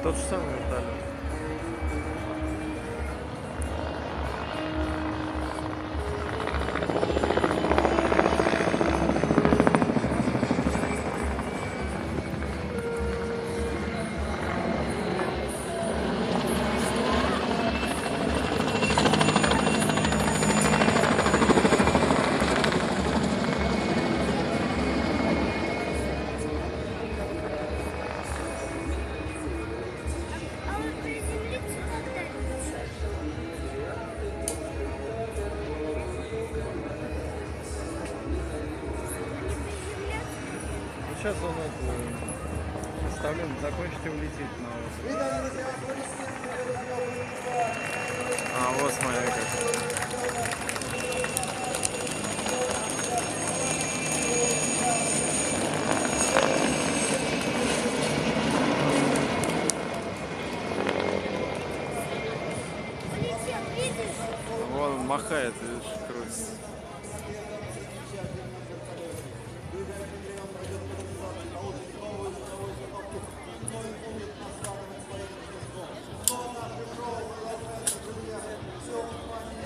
Тот же самый вертолет. А вот приземлиться когда-нибудь? Не приземляться? Сейчас он это представление закончит и улетит на остров. А вот смотри как. Полетел, видишь? Вон он махает, видишь, крутится.